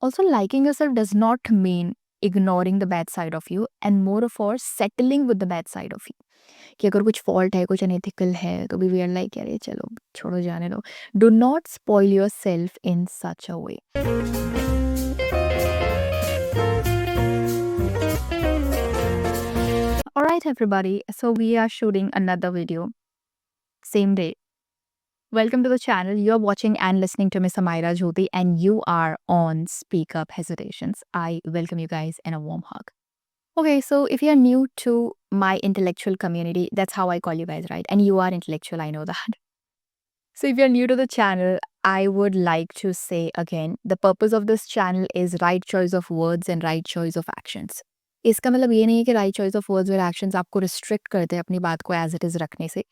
Also, liking yourself does not mean ignoring the bad side of you and more of or settling with the bad side of you. कि अगर कुछ fault है, कुछ unethical है, तो भी we are like अरे चलो छोड़ो जाने दो. Do not spoil yourself in such a way. Alright everybody, so we are shooting another video. Same day. Welcome to the channel. You're watching and listening to Miss Amaira Jyoti and you are on Speak Up Hesitations. I welcome you guys in a warm hug. Okay, so if you're new to my intellectual community, that's how I call you guys, right? And you are intellectual, I know that. So if you're new to the channel, I would like to say again, the purpose of this channel is right choice of words and right choice of actions. इसका मतलब ये नहीं है कि right choice of words और actions आपको restrict करते हैं अपनी बात को एज इट इज रखने से,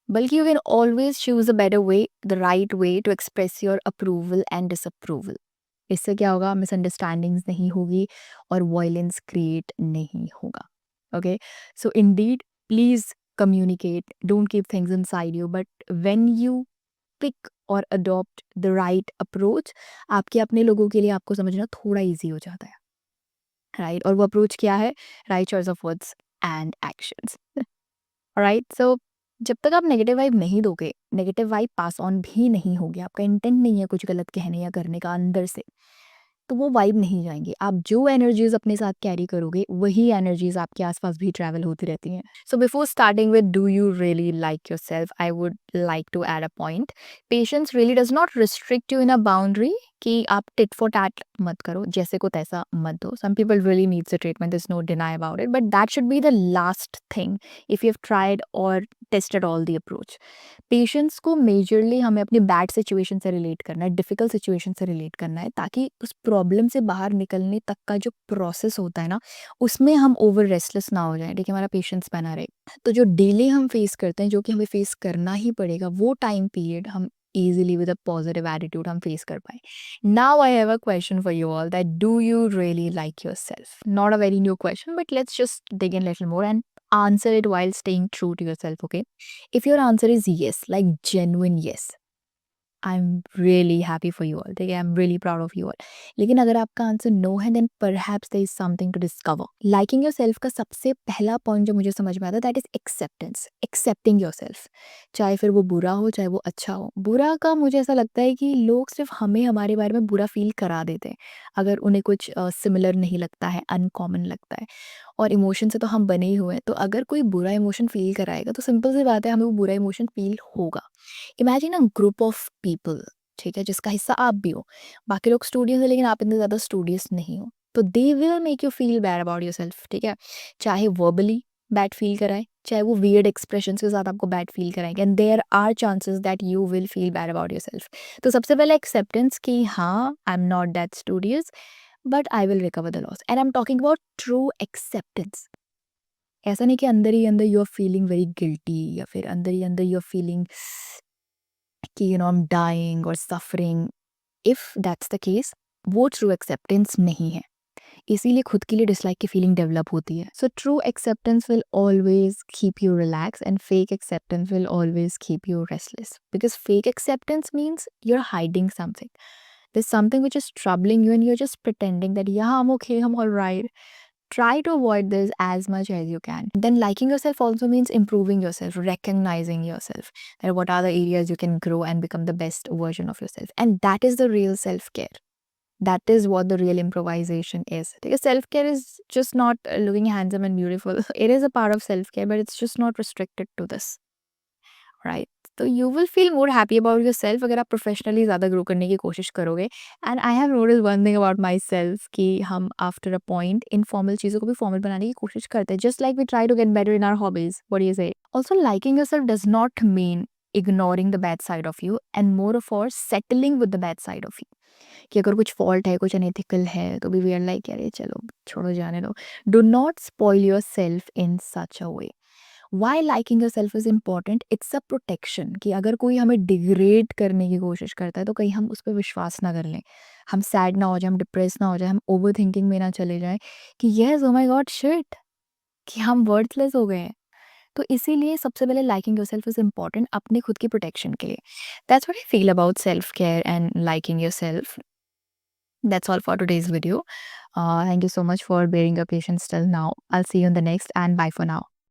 बल्कि you can always choose a better way, the right way to express your approval and disapproval. इससे क्या होगा, मिसअंडरस्टैंडिंग्स नहीं होगी और वॉयलेंस क्रिएट नहीं होगा. Okay, so Indeed please communicate, don't keep things inside you, but when you pick or adopt the right approach, आपके अपने लोगों के लिए आपको समझना थोड़ा इजी हो जाता है, राइट? और वो अप्रोच क्या है? Right choice of words and actions. Right, so जब तक आप नेगेटिव वाइब नहीं दोगे, नेगेटिव वाइब पास ऑन भी नहीं होगी, आपका इंटेंट नहीं है कुछ गलत कहने या करने का अंदर से, तो वो वाइब नहीं जाएंगी. आप जो एनर्जीज अपने साथ कैरी करोगे वही एनर्जीज आपके आसपास भी ट्रैवल होती रहती हैं. So before starting with do you really like yourself, I would like to add a point. Patience really does not restrict you in a boundary कि आप टिट फॉर टैट मत करो, जैसे को तैसा मत दो. Some people really needs a treatment, is no deny about it, but that should be the last thing if you have tried और tested all the approach. Patience को मेजरली हमें अपनी बैड सिचुएशन से रिलेट करना है, difficult situation से relate करना है, ताकि उस प्रॉब्लम से बाहर निकलने तक का जो प्रोसेस होता है ना, उसमें हम ओवर रेस्टलेस ना हो जाए. ठीक है, हमारा पेशेंस बना रहे. तो जो डिले हम फेस करते हैं, जो कि हमें फेस करना ही पड़ेगा, वो टाइम पीरियड हम easily with a positive attitude हम face कर पाए. Now I have a question for you all, that do you really like yourself? Not a very new question, but let's just dig in a little more and answer it while staying true to yourself, okay? If your answer is yes, like genuine yes, I'm really happy for you all. ठीक है, I'm really proud of you all. लेकिन अगर आपका answer no है, then perhaps there is something to discover. Liking yourself का सबसे पहला point जो मुझे समझ में आता है, that is acceptance. Accepting yourself. चाहे फिर वो बुरा हो, चाहे वो अच्छा हो. बुरा का मुझे ऐसा लगता है कि लोग सिर्फ हमें हमारे बारे में बुरा फील करा देते हैं, अगर उन्हें कुछ सिमिलर नहीं लगता है, अनकॉमन लगता है. और इमोशन से तो हम बने ही हुए हैं, तो अगर कोई बुरा इमोशन फील कराएगा तो सिंपल सी बात है, हमें वो बुरा इमोशन फील होगा. Imagine a group of people, ठीक है, जिसका हिस्सा आप भी हो. बाकी लोग स्टूडियस है लेकिन आप इतने ज़्यादा स्टूडियस नहीं हो, तो they will make you feel bad about your self. ठीक है, चाहे वर्बली बैड फील कराए, चाहे वो वियर्ड एक्सप्रेशन के साथ आपको बैड फील कराएंगे, and there are chances that you will feel bad about your self. तो सबसे पहले एक्सेप्टेंस कि हाँ, I am not that studious, but I will recover the loss. And I am talking about true acceptance. ऐसा नहीं कि अंदर ही अंदर you are feeling very guilty, या फिर अंदर ही अंदर यू आर फीलिंग कि आई एम डाइंग और suffering. If that's the case, वो ट्रू एक्सेप्टेंस नहीं है. इसीलिए खुद के लिए डिसलाइक की फीलिंग डेवलप होती है. So true acceptance will always keep you relax and fake acceptance will always keep you restless, because fake acceptance means you are hiding something. There's something which is troubling you and you're just pretending that yeah, I'm okay, I'm all right. Try to avoid this as much as you can. Then liking yourself also means improving yourself, recognizing yourself, that what are the areas you can grow and become the best version of yourself. And that is the real self-care. That is what the real improvisation is. Because self-care is just not looking handsome and beautiful. It is a part of self-care, but it's just not restricted to this. Right, तो you will feel more happy about your self अगर आप professionally ज़्यादा grow करने की कोशिश करोगे. And I have notice one thing about my self कि हम आफ्टर अ पॉइंट इनफॉर्मल चीज़ों को भी फॉर्मल बनाने की कोशिश करते हैं, just like we try to get better in our hobbies. What do you say? Also liking yourself does not mean ignoring the bad side of you and more of और settling with the bad side of you. कि अगर कुछ fault है, कुछ unethical है, तो भी we are like अरे चलो छोड़ो जाने दो. Do not spoil yourself in such a way. Why liking yourself is important, it's a protection. कि अगर कोई हमें डिग्रेड करने की कोशिश करता है तो कहीं हम उस पर विश्वास ना कर लें, हम सैड ना हो जाए, हम डिप्रेस ना हो जाए, हम ओवर थिंकिंग में ना चले जाएं कि येस ओ माई गॉड शिट, कि हम वर्थलेस हो गए हैं. तो इसीलिए सबसे पहले liking yourself is important अपने खुद की प्रोटेक्शन के लिए. That's what I feel about self care and liking your self. That's all for today's video. Thank you so much for bearing your patience till now. I'll see you in the next, and bye for now.